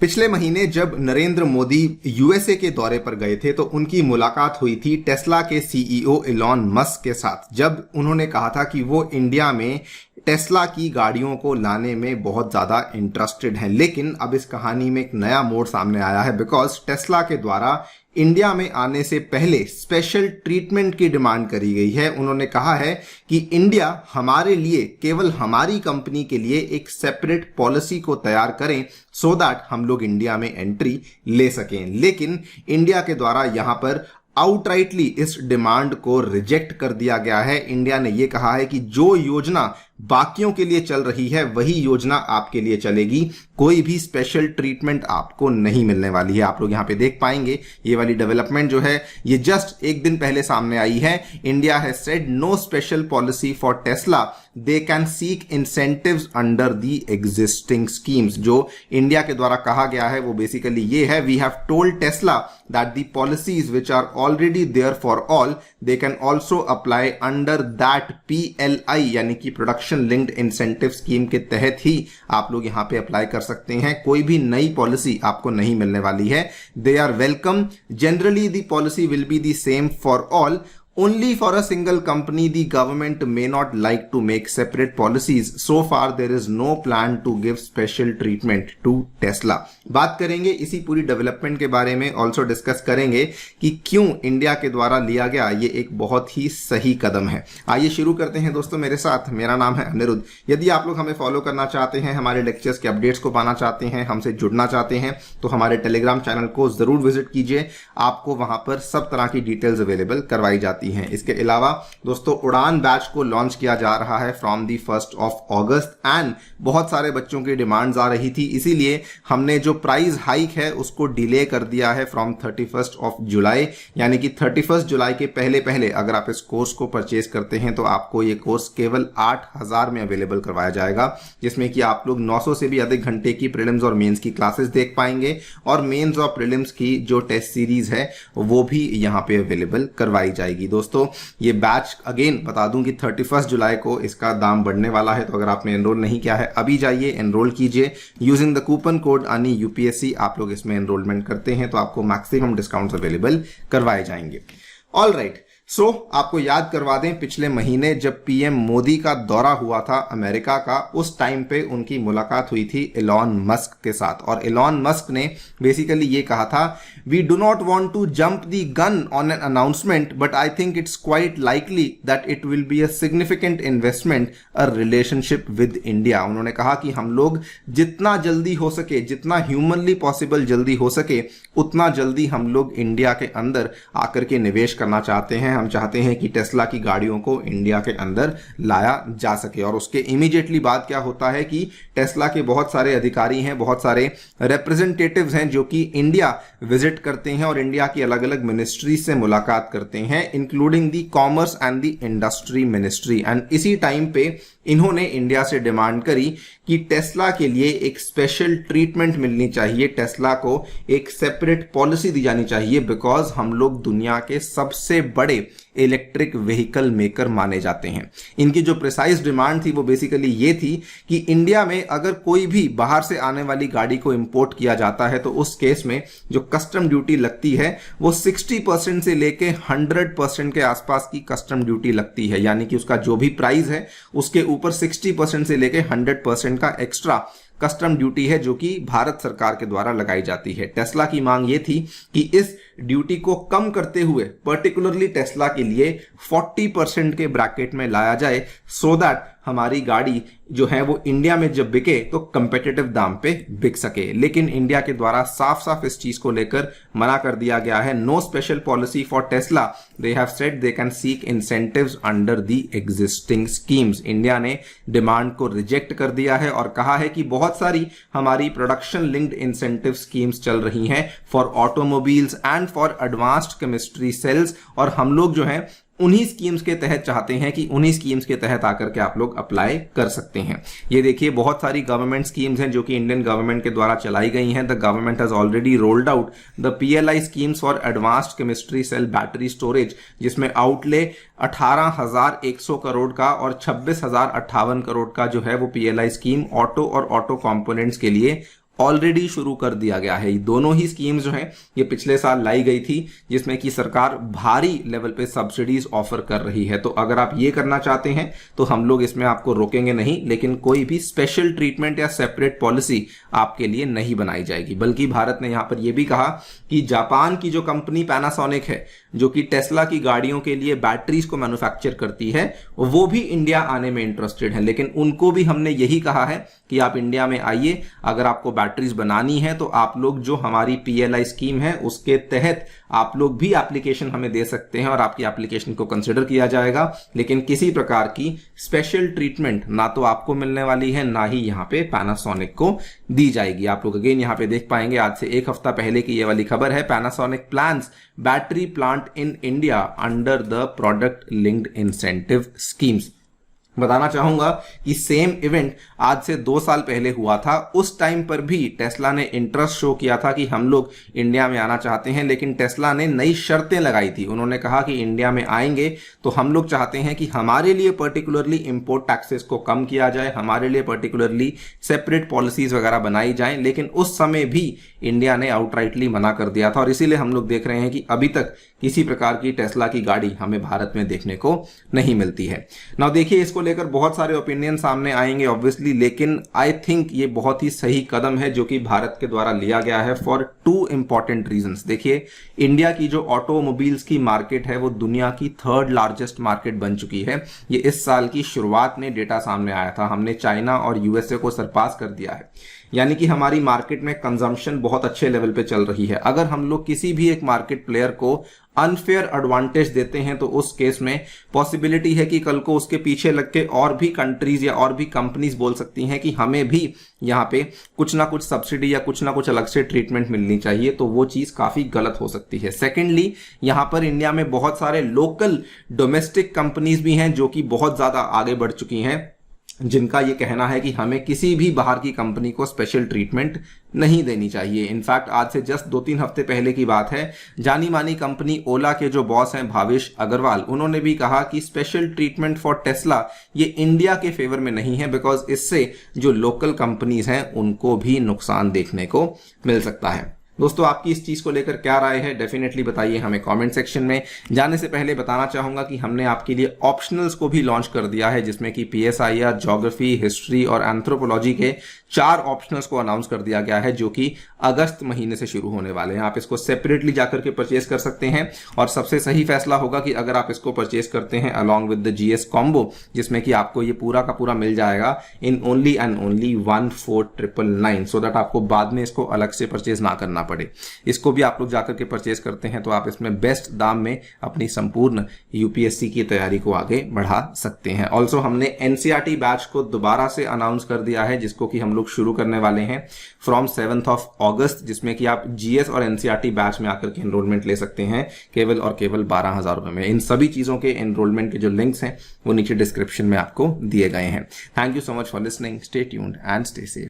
पिछले महीने जब नरेंद्र मोदी यूएसए के दौरे पर गए थे तो उनकी मुलाकात हुई थी टेस्ला के सीईओ इलॉन मस्क के साथ। जब उन्होंने कहा था कि वो इंडिया में टेस्ला की गाड़ियों को लाने में बहुत ज़्यादा इंटरेस्टेड हैं। लेकिन अब इस कहानी में एक नया मोड़ सामने आया है, बिकॉज टेस्ला के द्वारा इंडिया में आने से पहले स्पेशल ट्रीटमेंट की डिमांड करी गई है। उन्होंने कहा है कि इंडिया हमारे लिए, केवल हमारी कंपनी के लिए एक सेपरेट पॉलिसी को तैयार करें सो दैट हम लोग इंडिया में एंट्री ले सकें। लेकिन इंडिया के द्वारा यहां पर आउटराइटली इस डिमांड को रिजेक्ट कर दिया गया है। इंडिया ने यह कहा है कि जो योजना बाकियों के लिए चल रही है वही योजना आपके लिए चलेगी, कोई भी स्पेशल ट्रीटमेंट आपको नहीं मिलने वाली है। आप लोग यहां पे देख पाएंगे ये वाली डेवलपमेंट जो है ये जस्ट एक दिन पहले सामने आई है। India has said no special policy for Tesla, they can seek incentives under the existing schemes. जो इंडिया के द्वारा कहा गया है वो बेसिकली ये है, we have told Tesla that the policies which are already there for all they can also apply under that PLI यानी कि प्रोडक्शन लिंक्ड इंसेंटिव स्कीम के तहत ही आप लोग यहां पे अप्लाई कर सकते हैं। कोई भी नई पॉलिसी आपको नहीं मिलने वाली है। They are welcome, generally the policy will be the same for all, only for a single company the government may not like to make separate policies. So far there is no plan to give special treatment to Tesla. बात करेंगे इसी पूरी development के बारे में, also discuss करेंगे कि क्यों इंडिया के द्वारा लिया गया ये एक बहुत ही सही कदम है। आइए शुरू करते हैं दोस्तों मेरे साथ। मेरा नाम है अनिरुद्ध। यदि आप लोग हमें फॉलो करना चाहते हैं, हमारे लेक्चर्स के अपडेट्स को पाना चाहते हैं, हमसे जुड़ना चाहते हैं तो हमारे टेलीग्राम चैनल को जरूर विजिट कीजिए। आपको वहां पर सब तरह की डिटेल्स अवेलेबल करवाई जाती हैं। इसके अलावा दोस्तों उड़ान बैच को लॉन्च किया जा रहा है फ्रॉम दी 1 अगस्त एंड बहुत सारे बच्चों की डिमांड्स आ रही थी, इसीलिए हमने जो प्राइस हाइक है उसको डिले कर दिया है फ्रॉम 31 जुलाई, यानी कि 31 जुलाई के पहले पहले अगर आप इस कोर्स को परचेज करते हैं तो आपको ये कोर्स केवल 8,000 में अवेलेबल करवाया जाएगा, जिसमें कि आप लोग 900 से भी अधिक घंटे की प्रीलिम्स और मेंस की क्लासेस देख पाएंगे और मेंस और प्रीलिम्स की जो टेस्ट सीरीज है वो भी यहां पे अवेलेबल करवाई जाएगी। दोस्तों ये बैच अगेन बता दूं कि 31 जुलाई को इसका दाम बढ़ने वाला है, तो अगर आपने एनरोल नहीं किया है अभी जाइए एनरोल कीजिए using the coupon code ANI UPSC। आप लोग इसमें एनरोलमेंट करते हैं तो आपको मैक्सिमम डिस्काउंट्स अवेलेबल करवाए जाएंगे। ऑल राइट, सो आपको याद करवा दें पिछले महीने जब पीएम मोदी का दौरा हुआ था अमेरिका का, उस टाइम पे उनकी मुलाकात हुई थी इलॉन मस्क के साथ और इलॉन मस्क ने बेसिकली ये कहा था, we do not want to jump the gun on an announcement but I think it's quite likely that it will be a significant investment a relationship with India. उन्होंने कहा कि हम लोग जितना जल्दी हो सके, जितना ह्यूमनली पॉसिबल जल्दी हो सके उतना जल्दी हम लोग इंडिया के अंदर आकर के निवेश करना चाहते हैं। हम चाहते हैं कि टेस्ला की गाड़ियों को इंडिया के अंदर लाया जा सके। और उसके इमीडिएटली बाद क्या होता है कि टेस्ला के बहुत सारे अधिकारी हैं, बहुत सारे रिप्रेजेंटेटिव्स हैं जो कि इंडिया विजिट करते हैं और इंडिया की अलग अलग मिनिस्ट्री से मुलाकात करते हैं, including the commerce and the industry ministry. And इसी टाइम पे इन्होंने इंडिया से डिमांड करी कि टेस्ला के लिए एक स्पेशल ट्रीटमेंट मिलनी चाहिए, टेस्ला को एक सेपरेट पॉलिसी दी जानी चाहिए, बिकॉज हम लोग दुनिया के सबसे बड़े इलेक्ट्रिक व्हीकल मेकर माने जाते हैं। इनकी जो प्रिसाइज डिमांड थी वो बेसिकली ये थी कि इंडिया में अगर कोई भी बाहर से आने वाली गाड़ी को इंपोर्ट किया जाता है तो उस केस में जो कस्टम ड्यूटी लगती है वो 60% से लेके 100% के आसपास की कस्टम ड्यूटी लगती है, यानी कि उसका जो भी प्राइस है उसके ऊपर 60% से लेके 100% का एक्स्ट्रा कस्टम ड्यूटी है जो कि भारत सरकार के द्वारा लगाई जाती है। टेस्ला की मांग ये थी कि इस ड्यूटी को कम करते हुए पर्टिकुलरली टेस्ला के लिए 40% के ब्रैकेट में लाया जाए सो दैट हमारी गाड़ी जो है वो इंडिया में जब बिके तो कंपेटिटिव दाम पे बिक सके। लेकिन इंडिया के द्वारा साफ साफ इस चीज को लेकर मना कर दिया गया है। No special policy for Tesla, they have said they can seek incentives under the existing schemes. India ने डिमांड को रिजेक्ट कर दिया है और कहा है कि बहुत सारी हमारी प्रोडक्शन लिंक्ड इंसेंटिव स्कीम्स चल रही हैं for automobiles and for advanced chemistry cells, और हम लोग जो है उन्हीं स्कीम्स के तहत चाहते हैं कि उन्हीं स्कीम्स के तहत आकर के आप लोग अप्लाई कर सकते हैं। ये देखिए बहुत सारी गवर्नमेंट स्कीम्स हैं जो कि इंडियन गवर्नमेंट के द्वारा चलाई गई हैं। The government has already rolled out the PLI schemes for advanced chemistry cell battery storage, जिसमें आउटले 18,100 करोड़ का और 26,058 करोड़ का जो है वो PLI स्कीम ऑटो और ऑटो कंपोनेंट्स के लिए ऑलरेडी शुरू कर दिया गया है। दोनों ही स्कीम्स जो हैं ये पिछले साल लाई गई थी, जिसमें कि सरकार भारी लेवल पे सब्सिडीज ऑफर कर रही है। तो अगर आप ये करना चाहते हैं तो हम लोग इसमें आपको रोकेंगे नहीं, लेकिन कोई भी स्पेशल ट्रीटमेंट या सेपरेट पॉलिसी आपके लिए नहीं बनाई जाएगी। बल्कि भारत ने यहां पर यह भी कहा कि जापान की जो कंपनी पैनासोनिक है, जो कि टेस्ला की गाड़ियों के लिए बैटरीज को मैन्युफैक्चर करती है, वो भी इंडिया आने में इंटरेस्टेड है। लेकिन उनको भी हमने यही कहा है कि आप इंडिया में आइए, अगर आपको बैटरीज बनानी है तो आप लोग जो हमारी PLI स्कीम है उसके तहत आप लोग भी एप्लीकेशन हमें दे सकते हैं और आपकी एप्लीकेशन को कंसिडर किया जाएगा। लेकिन किसी प्रकार की स्पेशल ट्रीटमेंट ना तो आपको मिलने वाली है, ना ही यहां पे पैनासोनिक को दी जाएगी। आप लोग अगेन यहां पे देख पाएंगे, आज से 1 हफ्ता पहले की ये वाली खबर है, Panasonic plans battery plant in India under the product linked incentive schemes. बताना चाहूंगा कि सेम इवेंट आज से 2 साल पहले हुआ था। उस टाइम पर भी टेस्ला ने इंटरेस्ट शो किया था कि हम लोग इंडिया में आना चाहते हैं, लेकिन टेस्ला ने नई शर्तें लगाई थी। उन्होंने कहा कि इंडिया में आएंगे तो हम लोग चाहते हैं कि हमारे लिए पर्टिकुलरली इंपोर्ट टैक्सेस को कम किया जाए, हमारे लिए पर्टिकुलरली सेपरेट पॉलिसीज वगैरह बनाई जाए। लेकिन उस समय भी इंडिया ने आउटराइटली मना कर दिया था और इसीलिए हम लोग देख रहे हैं कि अभी तक किसी प्रकार की टेस्ला की गाड़ी हमें भारत में देखने को नहीं मिलती है। नाउ देखिए, इसको लेकर बहुत सारे ओपिनियन सामने आएंगे ऑब्वियसली, लेकिन आई थिंक ये बहुत ही सही कदम है जो कि भारत के द्वारा लिया गया है फॉर 2 इंपॉर्टेंट रीजंस। देखिए, इंडिया की जो ऑटोमोबाइल्स की मार्केट है वो दुनिया की 3rd लार्जेस्ट मार्केट बन चुकी है। ये इस साल की शुरुआत में डेटा सामने आया था, हमने चाइना और USA को सरपास कर दिया है। यानी कि हमारी मार्केट में कंजम्पशन बहुत अच्छे लेवल पे चल रही है। अगर हम लोग किसी भी एक मार्केट प्लेयर को अनफेयर एडवांटेज देते हैं तो उस केस में पॉसिबिलिटी है कि कल को उसके पीछे लग के और भी कंट्रीज या और भी कंपनीज बोल सकती हैं कि हमें भी यहां पे कुछ ना कुछ सब्सिडी या कुछ ना कुछ अलग से ट्रीटमेंट मिलनी चाहिए, तो वो चीज काफी गलत हो सकती है। सेकेंडली, यहां पर इंडिया में बहुत सारे लोकल डोमेस्टिक कंपनीज भी हैं जो कि बहुत ज्यादा आगे बढ़ चुकी हैं, जिनका ये कहना है कि हमें किसी भी बाहर की कंपनी को स्पेशल ट्रीटमेंट नहीं देनी चाहिए। इनफैक्ट आज से जस्ट 2-3 हफ्ते पहले की बात है, जानी मानी कंपनी ओला के जो बॉस हैं भावेश अग्रवाल, उन्होंने भी कहा कि स्पेशल ट्रीटमेंट फॉर टेस्ला ये इंडिया के फेवर में नहीं है, बिकॉज इससे जो लोकल कंपनीज हैं उनको भी नुकसान देखने को मिल सकता है। दोस्तों, आपकी इस चीज को लेकर क्या राय है, डेफिनेटली बताइए हमें कमेंट सेक्शन में। जाने से पहले बताना चाहूंगा कि हमने आपके लिए ऑप्शनल्स को भी लॉन्च कर दिया है, जिसमें कि PSIR, ज्योग्राफी, हिस्ट्री और एंथ्रोपोलॉजी के 4 ऑप्शनल्स को अनाउंस कर दिया गया है, जो कि अगस्त महीने से शुरू होने वाले हैं। आप इसको सेपरेटली जाकर के परचेज कर सकते हैं और सबसे सही फैसला होगा कि अगर आप इसको परचेज करते हैं along with the GS combo, जिसमें कि आपको ये पूरा का पूरा मिल जाएगा in only and only 14,999, so that आपको बाद में इसको अलग से परचेज ना करना पड़े। इसको भी आप लोग जाकर के परचेज करते हैं तो आप इसमें बेस्ट दाम में अपनी संपूर्ण UPSC की तैयारी को आगे बढ़ा सकते हैं। ऑल्सो हमने NCERT बैच को दोबारा से अनाउंस कर दिया है, जिसको कि हम लोग शुरू करने वाले हैं फ्रॉम 7th of August, जिसमें कि आप GS और NCERT बैच में आकर के एनरोलमेंट ले सकते हैं केवल और केवल 12,000 रुपए में। इन सभी चीजों के एनरोलमेंट के जो लिंक्स हैं वो नीचे डिस्क्रिप्शन में आपको दिए गए हैं। Thank you so much for listening, stay tuned and stay safe.